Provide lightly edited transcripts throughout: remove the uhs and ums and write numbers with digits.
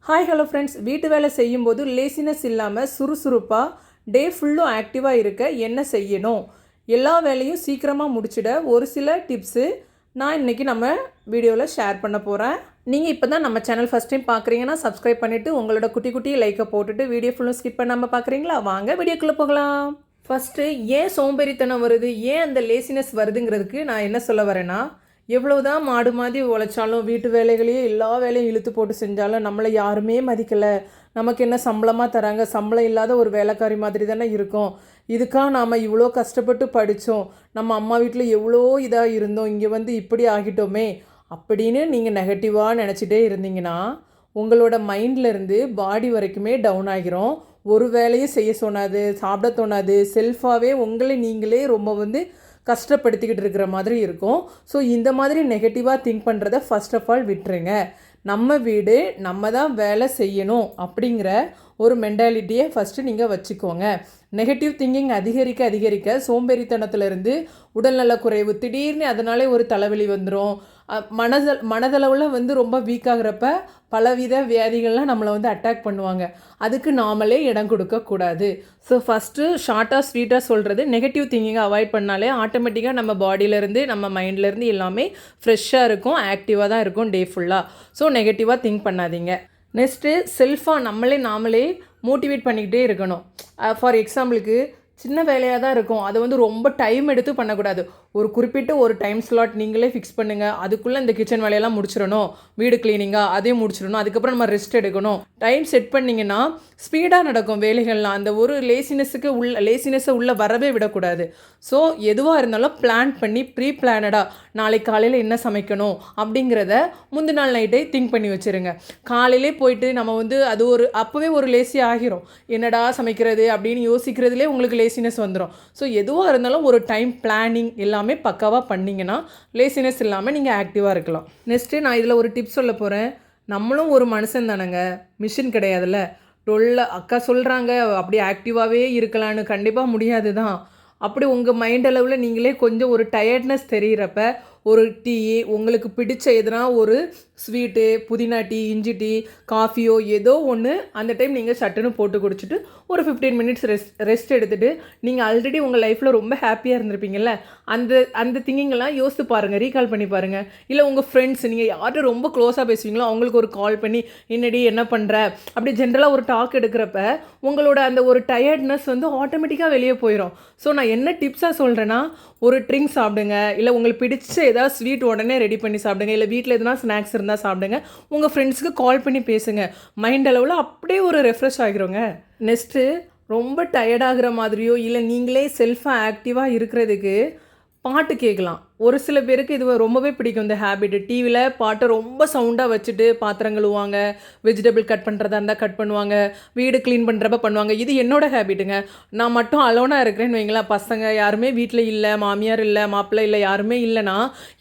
Hi hello friends, வீட்டு வேலை செய்யும்போது லேசினஸ் இல்லாமல் சுறுசுறுப்பாக டே ஃபுல்லும் ஆக்டிவாக இருக்க என்ன செய்யணும், எல்லா வேலையும் சீக்கிரமாக முடிச்சிட ஒரு சில டிப்ஸு நான் இன்றைக்கி நம்ம வீடியோவில் ஷேர் பண்ண போகிறேன். நீங்கள் இப்போ தான் நம்ம சேனல் ஃபஸ்ட் டைம் பார்க்குறீங்கன்னா சப்ஸ்கிரைப் பண்ணிவிட்டு உங்களோட குட்டி குட்டி லைக்கை போட்டுட்டு வீடியோ ஃபுல்லும் ஸ்கிப் பண்ணாமல் பார்க்குறீங்களா? வாங்க வீடியோக்குள்ளே போகலாம். ஃபஸ்ட்டு ஏன் சோம்பேறித்தனம் வருது, ஏன் அந்த லேசினஸ் வருதுங்கிறதுக்கு நான் என்ன சொல்ல வரேன்னா, எவ்வளோதான் மாடு மாதிரி உழைச்சாலும் வீட்டு வேலைகளையும் எல்லா வேலையும் இழுத்து போட்டு செஞ்சாலும் நம்மளை யாருமே மதிக்கலை, நமக்கு என்ன சம்பளமாக தராங்க, சம்பளம் இல்லாத ஒரு வேலைக்காரி மாதிரி தானே இருக்கும், இதுக்காக நாம் இவ்வளோ கஷ்டப்பட்டு படித்தோம், நம்ம அம்மா வீட்டில் எவ்வளோ இதாக இருந்தோம், இங்கே வந்து இப்படி ஆகிட்டோமே அப்படின்னு நீங்கள் நெகட்டிவாக நினச்சிட்டே இருந்தீங்கன்னா உங்களோட மைண்ட்லேருந்து பாடி வரைக்குமே டவுன் ஆகிரும். ஒரு வேலையும் செய்ய தோணாது, சாப்பிட தோணாது, செல்ஃபாகவே உங்களை நீங்களே ரொம்ப கஷ்டப்படுத்திக்கிட்டு இருக்கிற மாதிரி இருக்கும். ஸோ இந்த மாதிரி நெகட்டிவாக திங்க் பண்ணுறத ஃபர்ஸ்ட் ஆஃப் ஆல் விட்டுருங்க. நம்ம வீடு நம்ம தான் வேலை செய்யணும் அப்படிங்கிற ஒரு மென்டாலிட்டியை ஃபஸ்ட்டு நீங்கள் வச்சுக்கோங்க. நெகட்டிவ் திங்கிங் அதிகரிக்க சோம்பேறித்தனத்துலேருந்து உடல்நல குறைவு, திடீர்னு அதனாலே ஒரு தலைவலி வந்துடும். மனதளவில் ரொம்ப வீக்காகிறப்ப பலவித வியாதிகள்லாம் நம்மளை அட்டாக் பண்ணுவாங்க. அதுக்கு நாமளே இடம் கொடுக்கக்கூடாது. ஸோ ஃபஸ்ட்டு ஷார்ட்டாக ஸ்வீட்டாக சொல்கிறது, நெகட்டிவ் திங்கிங்கை அவாய்ட் பண்ணாலே ஆட்டோமேட்டிக்காக நம்ம பாடியிலேருந்து நம்ம மைண்ட்லேருந்து எல்லாமே ஃப்ரெஷ்ஷாக இருக்கும், ஆக்டிவாக தான் இருக்கும் டே ஃபுல்லாக. ஸோ நெகட்டிவாக திங்க் பண்ணாதீங்க. நெக்ஸ்ட்டு செல்ஃபாக நாமளே மோட்டிவேட் பண்ணிக்கிட்டே இருக்கணும். ஃபார் எக்ஸாம்பிளுக்கு சின்ன வேலையாக தான் இருக்கும், அதை ரொம்ப டைம் எடுத்து பண்ணக்கூடாது. ஒரு குறிப்பிட்ட ஒரு டைம் ஸ்லாட் நீங்களே ஃபிக்ஸ் பண்ணுங்கள். அதுக்குள்ளே இந்த கிச்சன் வேலையெல்லாம் முடிச்சிடணும், வீடு க்ளீனிங்காக அதையும் முடிச்சிடணும், அதுக்கப்புறம் நம்ம ரெஸ்ட் எடுக்கணும். டைம் செட் பண்ணிங்கன்னா ஸ்பீடாக நடக்கும் வேலைகள்லாம். அந்த ஒரு லேசினஸை உள்ளே வரவே விடக்கூடாது. ஸோ எதுவாக இருந்தாலும் பிளான் பண்ணி ப்ரீ பிளானடாக நாளைக்கு காலையில் என்ன சமைக்கணும் அப்படிங்கிறத முந்தின நாள் நைட்டே திங்க் பண்ணி வச்சுருங்க. காலையிலே போயிட்டு நம்ம அது அப்போவே ஒரு லேசி ஆகிரும், என்னடா சமைக்கிறது அப்படின்னு யோசிக்கிறதுலே உங்களுக்கு லேசினஸ் வந்துடும். ஸோ எதுவாக இருந்தாலும் ஒரு டைம் பிளானிங் எல்லாமே பக்காவாக பண்ணிங்கன்னா லேசினஸ் இல்லாமல் நீங்கள் ஆக்டிவாக இருக்கலாம். நெக்ஸ்ட்டு நான் இதில் ஒரு டிப்ஸ் சொல்ல போகிறேன். நம்மளும் ஒரு மனுஷன் தானேங்க, மிஷின் கிடையாதுல்ல. அக்கா சொல்கிறாங்க அப்படி ஆக்டிவாகவே இருக்கலான்னு, கண்டிப்பாக முடியாது தான். அப்படி உங்கள் மைண்ட் அளவில் நீங்களே கொஞ்சம் ஒரு டயர்ட்னஸ் தெரிகிறப்ப ஒரு டீ, உங்களுக்கு பிடிச்ச எதுனா ஒரு ஸ்வீட்டு, புதினா டீ, இஞ்சி டீ, காஃபியோ ஏதோ ஒன்று அந்த டைம் நீங்கள் சட்டுன்னு போட்டு குடிச்சிட்டு ஒரு 15 மினிட்ஸ் ரெஸ்ட் எடுத்துகிட்டு, நீங்கள் ஆல்ரெடி உங்கள் லைஃப்பில் ரொம்ப ஹாப்பியாக இருந்திருப்பீங்கள்ல, அந்த திங்கிங்கெல்லாம் யோசித்து பாருங்கள், ரீகால் பண்ணி பாருங்கள். இல்லை உங்கள் ஃப்ரெண்ட்ஸ், நீங்கள் யார்கிட்ட ரொம்ப க்ளோஸாக பேசுவீங்களோ அவங்களுக்கு ஒரு கால் பண்ணி என்னடி என்ன பண்ணுற அப்படி ஜென்ரலாக ஒரு டாக் எடுக்கிறப்ப உங்களோட அந்த ஒரு டயர்ட்னஸ் ஆட்டோமேட்டிக்காக வெளியே போயிடும். ஸோ நான் என்ன டிப்ஸாக சொல்கிறேன்னா, ஒரு ட்ரிங்க் சாப்பிடுங்க, இல்லை உங்களுக்கு பிடிச்ச ஏதாவது ஸ்வீட் உடனே ரெடி பண்ணி சாப்பிடுங்க, இல்லை வீட்டில் எதுனா ஸ்நாக்ஸ் இருந்தால் சாப்பிடுங்க, உங்கள் ஃப்ரெண்ட்ஸுக்கு கால் பண்ணி பேசுங்க. மைண்ட் அளவில் அப்படியே ஒரு ரெஃப்ரெஷ் ஆகிருங்க. நெக்ஸ்ட்டு ரொம்ப டயர்டாகிற மாதிரியோ இல்லை நீங்களே செல்ஃபாக ஆக்டிவாக இருக்கிறதுக்கு பாட்டு கேட்கலாம். ஒரு சில பேருக்கு இது ரொம்பவே பிடிக்கும் இந்த ஹேபிட்டு. டிவியில் பாட்டை ரொம்ப சவுண்டாக வச்சுட்டு பாத்திரம் கழுவுவாங்க, வெஜிடபிள் கட் பண்ணுறதா இருந்தால் கட் பண்ணுவாங்க, வீடு க்ளீன் பண்ணுறப்ப பண்ணுவாங்க. இது என்னோடய ஹேபிட்டுங்க. நான் மட்டும் அலோனாக இருக்கிறேன்னு வைங்களேன், பசங்க யாருமே வீட்டில் இல்லை, மாமியார் இல்லை, மாப்பிள்ளை இல்லை, யாருமே இல்லைன்னா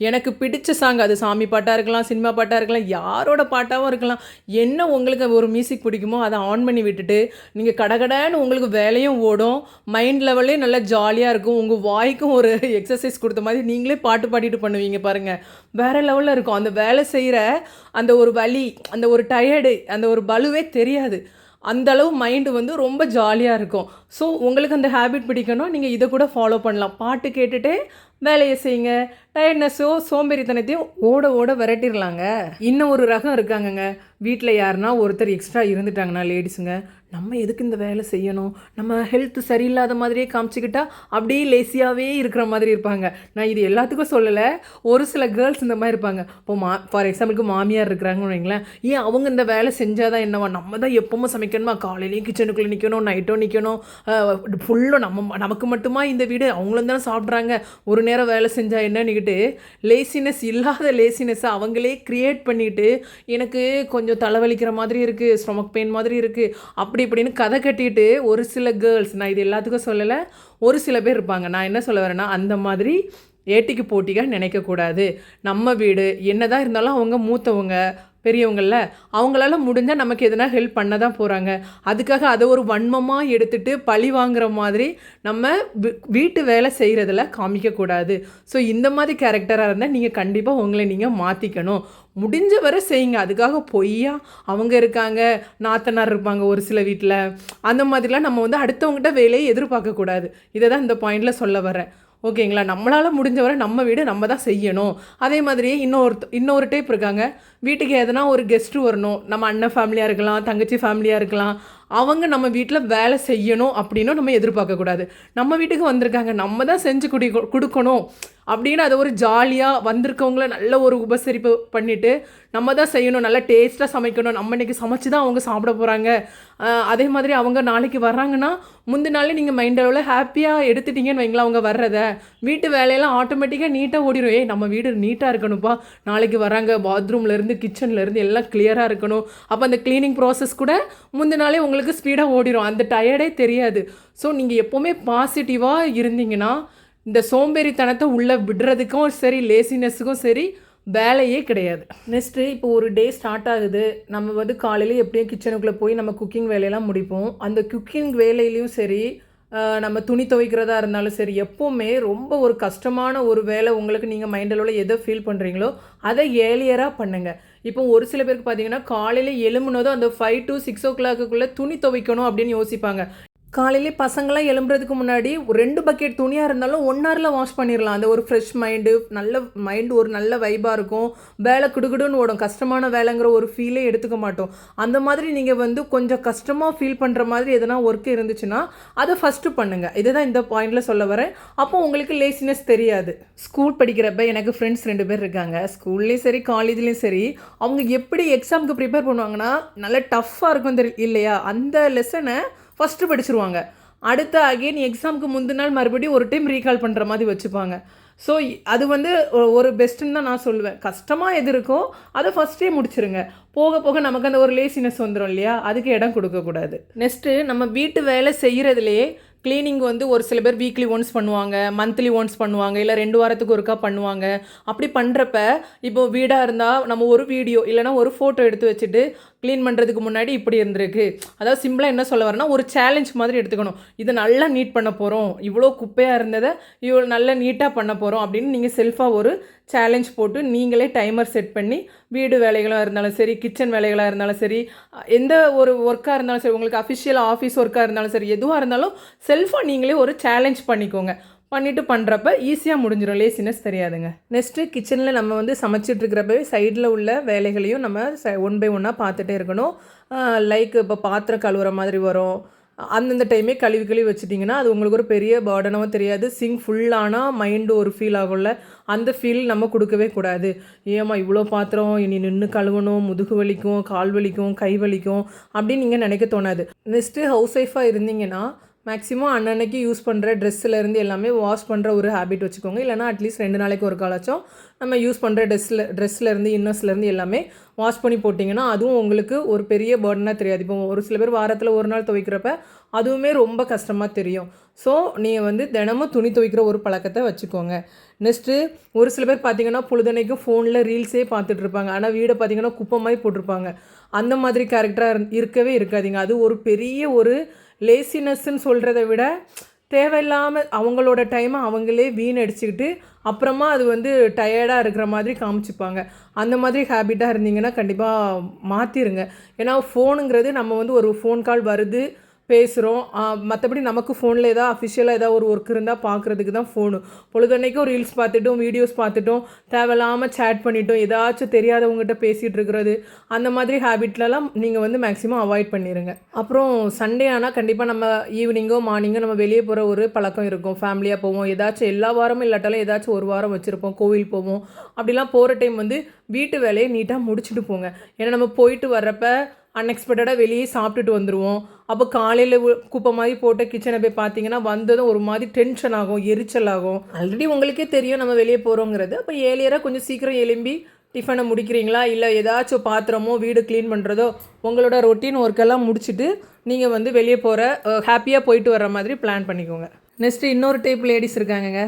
எனக்கு பிடிச்ச சாங், அது சாமி பாட்டாக இருக்கலாம், சினிமா பாட்டாக இருக்கலாம், யாரோட பாட்டாகவும் இருக்கலாம், என்ன உங்களுக்கு ஒரு மியூசிக் பிடிக்குமோ அதை ஆன் பண்ணி விட்டுட்டு நீங்கள் கடகடன்னு உங்களுக்கு வேலையும் ஓடும், மைண்ட் லெவல்லே நல்லா ஜாலியாக இருக்கும், உங்கள் வாய்க்கும் ஒரு எக்ஸசைஸ் கொடுத்த மாதிரி நீங்களே பாட்டு பாடிட்டு பண்ணுவீங்க பாருங்கள், வேறு லெவலில் இருக்கும். அந்த வேலை செய்கிற அந்த ஒரு வலி, அந்த ஒரு டயர்டு, அந்த ஒரு பலுவே தெரியாது. அந்தளவு மைண்டு ரொம்ப ஜாலியாக இருக்கும். ஸோ உங்களுக்கு அந்த ஹேபிட் பிடிக்கணும், நீங்கள் இதை கூட ஃபாலோ பண்ணலாம். பாட்டு கேட்டுகிட்டே வேலையை செய்யுங்க. டயர்ட்னஸோ சோம்பேறித்தனத்தையும் ஓட விரட்டிடலாங்க. இன்னும் ஒரு ரகம் இருக்காங்கங்க, வீட்டில் யாருன்னா ஒருத்தர் எக்ஸ்ட்ரா இருந்துட்டாங்கன்னா லேடிஸுங்க, நம்ம எதுக்கு இந்த வேலை செய்யணும், நம்ம ஹெல்த் சரியில்லாத மாதிரியே காமிச்சிக்கிட்டா அப்படியே லேசியாகவே இருக்கிற மாதிரி இருப்பாங்க. நான் இது எல்லாத்துக்கும் சொல்லலை, ஒரு சில கேர்ள்ஸ் இந்த மாதிரி இருப்பாங்க. இப்போ ஃபார் எக்ஸாம்பிளுக்கு மாமியார் இருக்கிறாங்கன்னு வைங்களேன், ஏன் அவங்க இந்த வேலை செஞ்சால் தான் என்னவா, நம்ம தான் எப்பவும் சமைக்கணுமா, காலையிலையும் கிச்சனுக்குள்ளே நிற்கணும், நைட்டும் நிற்கணும், ஃபுல்லும் நமக்கு மட்டுமா இந்த வீடு, அவங்களும் தானே சாப்பிட்றாங்க, ஒரு நேரம் வேலை செஞ்சால் என்னன்னுக்கிட்டு லேசினஸ் இல்லாத லேசினஸை அவங்களே க்ரியேட் பண்ணிவிட்டு, எனக்கு கொஞ்சம் தலைவலிக்கிற மாதிரி இருக்குது, ஸ்டொமக் பெயின் மாதிரி இருக்குது, இப்படின்னு கதை கட்டிட்டு ஒரு சில கேர்ள்ஸ், நான் இது எல்லாத்துக்கும் சொல்லலை, ஒரு சில பேர் இருப்பாங்க. நான் என்ன சொல்ல வரேன்னா, அந்த மாதிரி ஏட்டிக்கு போட்டியாக நினைக்கக்கூடாது. நம்ம வீடு என்னதான் இருந்தாலும் அவங்க மூத்தவங்க, பெரியவங்கள அவங்களால முடிஞ்சால் நமக்கு எதனா ஹெல்ப் பண்ண தான் போகிறாங்க. அதுக்காக அதை ஒரு வன்மமாக எடுத்துகிட்டு பழி வாங்குற மாதிரி நம்ம வீட்டு வேலை செய்கிறதில் காமிக்கக்கூடாது. ஸோ இந்த மாதிரி கேரக்டராக இருந்தால் நீங்கள் கண்டிப்பாக உங்களை நீங்கள் மாற்றிக்கணும். முடிஞ்ச வரை செய்யுங்க. அதுக்காக பொய்யா அவங்க இருக்காங்க, நாத்தனார் இருப்பாங்க ஒரு சில வீட்டில், அந்த மாதிரிலாம் நம்ம வந்து அடுத்தவங்ககிட்ட வேலையை எதிர்பார்க்கக்கூடாது. இதை தான் இந்த பாயிண்டில் சொல்ல வரேன். ஓகேங்களா? நம்மளால் முடிஞ்ச வரை நம்ம வீடு நம்ம தான் செய்யணும். அதே மாதிரியே இன்னொரு டைப் இருக்காங்க. வீட்டுக்கு எதனா ஒரு கெஸ்ட்டு வரணும், நம்ம அண்ணன் ஃபேமிலியாக இருக்கலாம், தங்கச்சி ஃபேமிலியாக இருக்கலாம், அவங்க நம்ம வீட்டில் வேலை செய்யணும் அப்படின்னும் நம்ம எதிர்பார்க்கக்கூடாது. நம்ம வீட்டுக்கு வந்திருக்காங்க, நம்ம தான் செஞ்சு கொடுக்கணும் அப்படின்னு அதை ஒரு ஜாலியாக வந்திருக்கவங்கள நல்ல ஒரு உபசரிப்பு பண்ணிவிட்டு நம்ம தான் செய்யணும், நல்லா டேஸ்ட்டாக சமைக்கணும், நம்ம இன்றைக்கி சமைச்சு தான் அவங்க சாப்பிட போகிறாங்க. அதே மாதிரி அவங்க நாளைக்கு வர்றாங்கன்னா முந்தின நாளே நீங்கள் மைண்ட் அளவில் ஹாப்பியாக எடுத்துட்டீங்கன்னு வைங்களா, அவங்க வர்றதை வீட்டு வேலையெல்லாம் ஆட்டோமேட்டிக்காக நீட்டாக ஓடிடும். நம்ம வீடு நீட்டாக இருக்கணும்ப்பா, நாளைக்கு வராங்க, பாத்ரூம்லேருந்து கிச்சன்லேருந்து எல்லாம் கிளியராக இருக்கணும். அப்போ அந்த க்ளீனிங் ப்ராசஸ் கூட முந்தின நாளே உங்களுக்கு ஸ்பீடாக ஓடிடும், அந்த டயர்டே தெரியாது. ஸோ நீங்கள் எப்போவுமே பாசிட்டிவாக இருந்தீங்கன்னா இந்த சோம்பேறித்தனத்தை உள்ளே விடுறதுக்கும் சரி, லேசினஸுக்கும் சரி வேலையே கிடையாது. நெக்ஸ்ட்டு இப்போ ஒரு டே ஸ்டார்ட் ஆகுது, நம்ம வந்து காலையில் எப்படியும் கிச்சனுக்குள்ளே போய் நம்ம குக்கிங் வேலையெல்லாம் முடிப்போம். அந்த குக்கிங் வேலையிலையும் சரி, நம்ம துணி துவைக்கிறதா இருந்தாலும் சரி, எப்போவுமே ரொம்ப ஒரு கஷ்டமான ஒரு வேலை உங்களுக்கு நீங்கள் மைண்டளவில் எதை ஃபீல் பண்ணுறீங்களோ அதை ஏர்லியராக பண்ணுங்கள். இப்போ ஒரு சில பேருக்கு பார்த்தீங்கன்னா காலையில் எழும்புனதும் அந்த 5 to 6 o'clock துணி துவைக்கணும் அப்படின்னு யோசிப்பாங்க. காலையிலே பசங்களாம் எழும்புறதுக்கு முன்னாடி ஒரு 2 பக்கெட் துணியாக இருந்தாலும் 1 hourல வாஷ் பண்ணிடலாம். அந்த ஒரு ஃப்ரெஷ் மைண்டு, நல்ல மைண்டு, ஒரு நல்ல வைபாக இருக்கும். வேலை குடுகுடுன்னு ஓடும், கஷ்டமான வேலைங்கிற ஒரு ஃபீலே எடுத்துக்க மாட்டோம். அந்த மாதிரி நீங்கள் வந்து கொஞ்சம் கஷ்டமாக ஃபீல் பண்ணுற மாதிரி எதனா ஒர்க் இருந்துச்சுன்னா அதை ஃபஸ்ட்டு பண்ணுங்கள். இதுதான் இந்த பாயிண்டில் சொல்ல வரேன். அப்போ உங்களுக்கு லேசினஸ் தெரியாது. ஸ்கூல் படிக்கிறப்ப எனக்கு ஃப்ரெண்ட்ஸ் 2 பேர் இருக்காங்க. ஸ்கூல்லேயும் சரி காலேஜ்லேயும் சரி, அவங்க எப்படி எக்ஸாமுக்கு ப்ரிப்பேர் பண்ணுவாங்கன்னா நல்லா டஃப்பாக இருக்கும் இல்லையா, அந்த லெசனை ஃபஸ்ட்டு படிச்சுருவாங்க. அடுத்த அகெயின் எக்ஸாமுக்கு முந்தின நாள் மறுபடியும் ஒரு டைம் ரீகால் பண்ணுற மாதிரி வச்சுப்பாங்க. ஸோ அது வந்து ஒரு பெஸ்ட்டுன்னு தான் நான் சொல்லுவேன். கஷ்டமாக எது இருக்கோ அதை ஃபஸ்ட்டே முடிச்சிருங்க. போக போக நமக்கு அந்த ஒரு லேசினஸ் வந்துடும் இல்லையா, அதுக்கு இடம் கொடுக்கக்கூடாது. நெக்ஸ்ட்டு நம்ம வீட்டு வேலை செய்கிறதுலையே க்ளீனிங் வந்து ஒரு சில பேர் வீக்லி ஒன்ஸ் பண்ணுவாங்க, மந்த்லி ஒன்ஸ் பண்ணுவாங்க, இல்லை 2 வாரத்துக்கு ஒருக்கா பண்ணுவாங்க. அப்படி பண்ணுறப்ப இப்போ வீடாக இருந்தால் நம்ம ஒரு வீடியோ இல்லைனா ஒரு ஃபோட்டோ எடுத்து வச்சுட்டு க்ளீன் பண்ணுறதுக்கு முன்னாடி இப்படி இருந்திருக்கு, அதாவது சிம்பிளாக என்ன சொல்ல வரேன்னா ஒரு சேலஞ்ச் மாதிரி எடுத்துக்கணும். இதை நல்லா நீட் பண்ண போகிறோம், இவ்வளோ குப்பையாக இருந்ததை இவ்வளோ நல்லா நீட்டாக பண்ண போகிறோம் அப்படின்னு நீங்கள் செல்ஃபாக ஒரு சேலஞ்ச் போட்டு நீங்களே டைமர் செட் பண்ணி வீடு வேலைகளாக இருந்தாலும் சரி, கிச்சன் வேலைகளாக இருந்தாலும் சரி, எந்த ஒரு ஒர்க்காக இருந்தாலும் சரி, உங்களுக்கு அஃபிஷியலாக ஆஃபீஸ் ஒர்க்காக இருந்தாலும் சரி, எதுவாக இருந்தாலும் செல்ஃபாக நீங்களே ஒரு சேலஞ்ச் பண்ணிக்கோங்க. பண்ணிவிட்டு பண்ணுறப்ப ஈஸியாக முடிஞ்சிடும், லேசினஸ் தெரியாதுங்க. நெக்ஸ்ட்டு கிச்சனில் நம்ம வந்து சமைச்சிட்ருக்கிறப்ப சைடில் உள்ள வேலைகளையும் நம்ம 1 by 1 பார்த்துட்டே இருக்கணும். லைக் இப்போ பாத்திரம் கழுவுற மாதிரி வரும், அந்தந்த டைமே கழுவி வச்சுட்டிங்கன்னா அது உங்களுக்கு ஒரு பெரிய பர்டனாகவும் தெரியாது. சிங்க் ஃபுல்லானால் மைண்டு ஒரு ஃபீல் ஆகும்ல, அந்த ஃபீல் நம்ம கொடுக்கவே கூடாது. ஏமா இவ்வளோ பாத்திரம் இனி நின்று கழுவணும், முதுகு வலிக்கும், கால் வலிக்கும், கை வலிக்கும் அப்படின்னு நீங்கள் நினைக்க தோணாது. நெக்ஸ்ட்டு ஹவுஸ் ஒய்ஃபாக இருந்தீங்கன்னா மேக்ஸிமம் அன்னன்னைக்கு யூஸ் பண்ணுற ட்ரெஸ்ஸிலேருந்து எல்லாமே வாஷ் பண்ணுற ஒரு ஹேபிட் வச்சுக்கோங்க. இல்லைனா அட்லீஸ்ட் 2 நாளைக்கு ஒரு காலாச்சும் நம்ம யூஸ் பண்ணுற ட்ரெஸ்லேருந்து இன்னர்ஸ்லேருந்து எல்லாமே வாஷ் பண்ணி போட்டிங்கன்னா அதுவும் உங்களுக்கு ஒரு பெரிய பர்டனாக தெரியாது. இப்போ ஒரு சில பேர் வாரத்தில் ஒரு நாள் துவைக்கிறப்ப அதுவுமே ரொம்ப கஷ்டமாக தெரியும். ஸோ நீங்கள் வந்து தினமும் துணி துவைக்கிற ஒரு பழக்கத்தை வச்சுக்கோங்க. நெக்ஸ்ட்டு ஒரு சில பேர் பார்த்திங்கன்னா பொழுதனைக்கும் ஃபோனில் ரீல்ஸே பார்த்துட்ருப்பாங்க, ஆனால் வீடை பார்த்திங்கன்னா குப்பை மாதிரி போட்டிருப்பாங்க. அந்த மாதிரி கேரக்டராக இருக்கவே இருக்காதிங்க. அது ஒரு பெரிய ஒரு லேசினஸ்ன்னு சொல்கிறத விட தேவையில்லாமல் அவங்களோட டைமை அவங்களே வீணடிச்சுக்கிட்டு அப்புறமா அது வந்து டயர்டாக இருக்கிற மாதிரி காமிச்சிப்பாங்க. அந்த மாதிரி ஹேபிட்டாக இருந்தீங்கன்னா கண்டிப்பாக மாற்றிருங்க. ஏன்னா ஃபோனுங்கிறது நம்ம வந்து ஒரு ஃபோன் கால் வருது, பேசுகிறோம், மற்றபடி நமக்கு ஃபோனில் ஏதாவது அஃபிஷியலாக ஏதாவது ஒரு ஒர்க் இருந்தால் பார்க்குறதுக்கு தான் ஃபோனு. பொழுதன்னைக்கும் ரீல்ஸ் பார்த்துட்டோம், வீடியோஸ் பார்த்துட்டோம், தேவையில்லாமல் சேட் பண்ணிட்டோம், ஏதாச்சும் தெரியாதவங்ககிட்ட பேசிகிட்டு இருக்கிறது, அந்த மாதிரி ஹேபிட்லலாம் நீங்கள் வந்து மேக்ஸிமம் அவாய்ட் பண்ணிடுங்க. அப்புறம் சண்டே ஆனால் கண்டிப்பாக நம்ம ஈவினிங்கோ மார்னிங்கோ நம்ம வெளியே போகிற ஒரு பழக்கம் இருக்கும். ஃபேமிலியாக போவோம், ஏதாச்சும் எல்லா வாரமும் இல்லாட்டாலும் ஏதாச்சும் ஒரு வாரம் வச்சுருப்போம், கோவில் போவோம். அப்படிலாம் போகிற டைம் வந்து வீட்டு வேலையை நீட்டாக முடிச்சுட்டு போங்க. ஏன்னா நம்ம போயிட்டு வர்றப்ப அன்எக்ஸ்பெக்டடாக வெளியே சாப்பிட்டுட்டு வந்துடுவோம். அப்போ காலையில் குப்பை மாதிரி போட்ட கிச்சனை போய் பார்த்தீங்கன்னா வந்ததும் ஒரு மாதிரி டென்ஷன் ஆகும், எரிச்சல் ஆகும். ஆல்ரெடி உங்களுக்கே தெரியும் நம்ம வெளியே போகிறோங்கிறது. அப்போ ஏர்லியராக கொஞ்சம் சீக்கிரம் எழும்பி டிஃபனை முடிக்கிறீங்களா, இல்லை ஏதாச்சும் பாத்திரமோ வீடு க்ளீன் பண்ணுறதோ உங்களோட ரொட்டீன் ஒர்க்கெல்லாம் முடிச்சுட்டு நீங்கள் வந்து வெளியே போகிற ஹாப்பியாக போயிட்டு வர்ற மாதிரி பிளான் பண்ணிக்கோங்க. நெக்ஸ்ட்டு இன்னொரு டைப் லேடிஸ் இருக்காங்கங்க.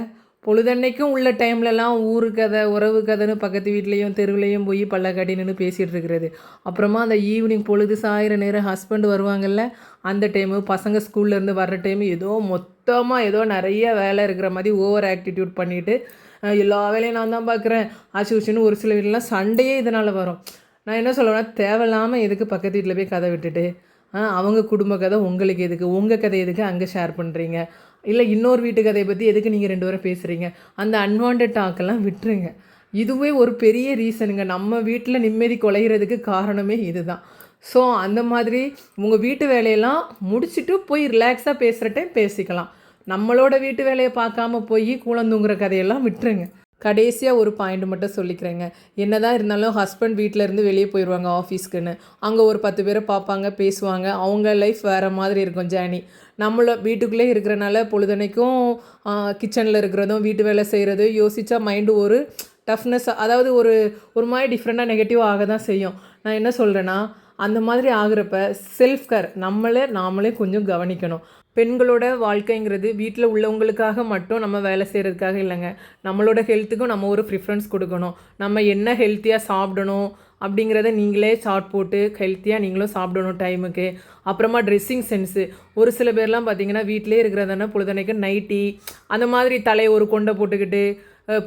பொழுதன்னைக்கும் உள்ள டைம்லலாம் ஊரு கதை உறவு கதைன்னு பக்கத்து வீட்லேயும் தெருவுலேயும் போய் பல்லக்காட்டி நின்று பேசிகிட்டு இருக்கிறது. அப்புறமா அந்த ஈவினிங் பொழுது சாயிற நேரம் ஹஸ்பண்ட் வருவாங்கல்ல, அந்த டைமு பசங்க ஸ்கூல்லேருந்து வர்ற டைமு ஏதோ மொத்தமாக ஏதோ நிறைய வேலை இருக்கிற மாதிரி ஓவர் ஆக்டிடியூட் பண்ணிவிட்டு எல்லா வேலையும் நான் தான் பார்க்குறேன் ஆச்சுன்னு ஒரு சில வீட்டிலலாம் சண்டையே இதனால் வரும். நான் என்ன சொல்லுவேன்னா, தேவையில்லாமல் எதுக்கு பக்கத்து வீட்டில் போய் கதை விட்டுட்டு அவங்க குடும்ப கதை உங்களுக்கு எதுக்கு, உங்கள் கதை எதுக்கு அங்கே ஷேர் பண்ணுறீங்க, இல்லை இன்னொரு வீட்டு கதையை பற்றி எதுக்கு நீங்கள் 2 பேரும் பேசுகிறீங்க, அந்த அன்வான்ட் டாக்கெல்லாம் விட்டுருங்க. இதுவே ஒரு பெரிய ரீசனுங்க. நம்ம வீட்டில் நிம்மதி குலைகிறதுக்கு காரணமே இதுதான். ஸோ அந்த மாதிரி உங்கள் வீட்டு வேலையெல்லாம் முடிச்சுட்டு போய் ரிலாக்ஸாக பேசுகிற டைம் பேசிக்கலாம். நம்மளோட வீட்டு வேலையை பார்க்காம போய் கூழந்தூங்குற கதையெல்லாம் விட்டுருங்க. கடைசியாக ஒரு பாயிண்ட் மட்டும் சொல்லிக்கிறேங்க. என்ன தான் இருந்தாலும் ஹஸ்பண்ட் வீட்டிலேருந்து வெளியே போயிடுவாங்க ஆஃபீஸ்க்குன்னு. அங்கே ஒரு 10 பேரை பார்ப்பாங்க, பேசுவாங்க. அவங்க லைஃப் வேறு மாதிரி இருக்கும் ஜேர்னி. நம்மள வீட்டுக்குள்ளே இருக்கிறனால பொழுதனைக்கும் கிச்சனில் இருக்கிறதும் வீட்டு வேலை செய்கிறதும் யோசித்தா மைண்டு ஒரு டஃப்னஸ், அதாவது ஒரு மாதிரி டிஃப்ரெண்ட்டாக நெகட்டிவ் ஆக தான் செய்யும். நான் என்ன சொல்கிறேன்னா, அந்த மாதிரி ஆகுறப்ப செல்ஃப் கேர் நாமளே கொஞ்சம் கவனிக்கணும். பெண்களோட வாழ்க்கைங்கிறது வீட்டில் உள்ளவங்களுக்காக மட்டும் நம்ம வேலை செய்கிறதுக்காக இல்லைங்க. நம்மளோட ஹெல்த்துக்கும் நம்ம ஒரு ப்ரிஃபரன்ஸ் கொடுக்கணும். நம்ம என்ன ஹெல்த்தியாக சாப்பிடணும் அப்படிங்கிறத நீங்களே சார்ட் போட்டு ஹெல்த்தியாக நீங்களும் சாப்பிடணும் டைமுக்கு. அப்புறமா ட்ரெஸ்ஸிங் சென்ஸு. ஒரு சில பேர்லாம் பார்த்திங்கன்னா வீட்டிலே இருக்கிறதானே பொழுதனைக்கு நைட்டி அந்த மாதிரி தலையை ஒரு கொண்டை போட்டுக்கிட்டு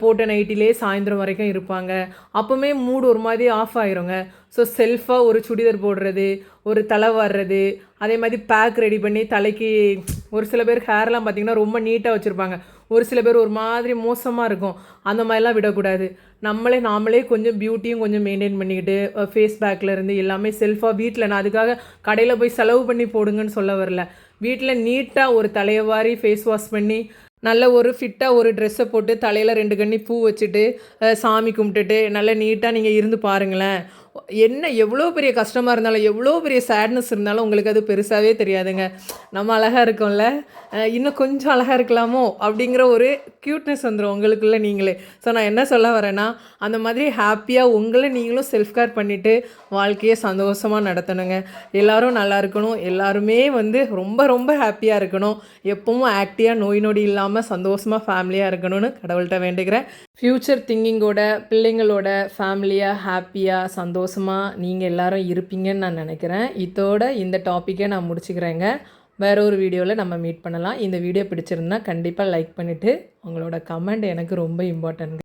போட்ட நைட்டிலே சாயந்தரம் வரைக்கும் இருப்பாங்க. அப்போவுமே மூடு ஒரு மாதிரி ஆஃப் ஆகிருங்க. ஸோ செல்ஃபாக ஒரு சுடிதார் போடுறது, ஒரு தலை வர்றது, அதே மாதிரி பேக் ரெடி பண்ணி தலைக்கு ஒரு சில பேர் ஹேர்லாம் பார்த்திங்கன்னா ரொம்ப நீட்டாக வச்சுருப்பாங்க. ஒரு சில பேர் ஒரு மாதிரி மோசமாக இருக்கும். அந்த மாதிரிலாம் விடக்கூடாது. நாமளே கொஞ்சம் பியூட்டியும் கொஞ்சம் மெயின்டைன் பண்ணிக்கிட்டு ஃபேஸ் பேக்லேருந்து எல்லாமே செல்ஃபாக வீட்டில், நான் அதுக்காக கடையில் போய் செலவு பண்ணி போடுங்கன்னு சொல்ல வரல. வீட்டில் நீட்டாக ஒரு தலையை வாரி ஃபேஸ் வாஷ் பண்ணி நல்ல ஒரு ஃபிட்டாக ஒரு ட்ரெஸ்ஸை போட்டு தலையில் 2 கன்னி பூ வச்சுட்டு சாமி கும்பிட்டுட்டு நல்லா நீட்டாக நீங்கள் இருந்து பாருங்களேன். என்ன எவ்வளோ பெரிய கஷ்டமாக இருந்தாலும் எவ்வளோ பெரிய சேட்னஸ் இருந்தாலும் உங்களுக்கு அது பெருசாகவே தெரியாதுங்க. நம்ம அழகாக இருக்கோம்ல, இன்னும் கொஞ்சம் அழகாக இருக்கலாமோ அப்படிங்கிற ஒரு க்யூட்னஸ் வந்துடும் உங்களுக்குள்ளே நீங்களே. ஸோ நான் என்ன சொல்ல வரேன்னா, அந்த மாதிரி ஹாப்பியாக உங்களை நீங்களும் செல்ஃப் கேர் பண்ணிவிட்டு வாழ்க்கையை சந்தோஷமாக நடத்தணுங்க. எல்லோரும் நல்லா இருக்கணும். எல்லாருமே ரொம்ப ரொம்ப ஹாப்பியாக இருக்கணும். எப்பவும் ஆக்டிவாக நோய் நொடி இல்லாமல் சந்தோஷமாக ஃபேமிலியாக இருக்கணும்னு கடவுள்கிட்ட வேண்டுகிறேன். ஃப்யூச்சர் திங்கிங்கோட பிள்ளைங்களோட ஃபேமிலியாக ஹாப்பியாக சந்தோஷமாக நீங்கள் எல்லோரும் இருப்பீங்கன்னு நான் நினைக்கிறேன். இதோட இந்த டாப்பிக்கை நான் முடிச்சுக்கிறேங்க. வேறு ஒரு வீடியோவில் நம்ம மீட் பண்ணலாம். இந்த வீடியோ பிடிச்சிருந்தா கண்டிப்பாக லைக் பண்ணிவிட்டு உங்களோட கமெண்ட் எனக்கு ரொம்ப இம்பார்ட்டன்ட்.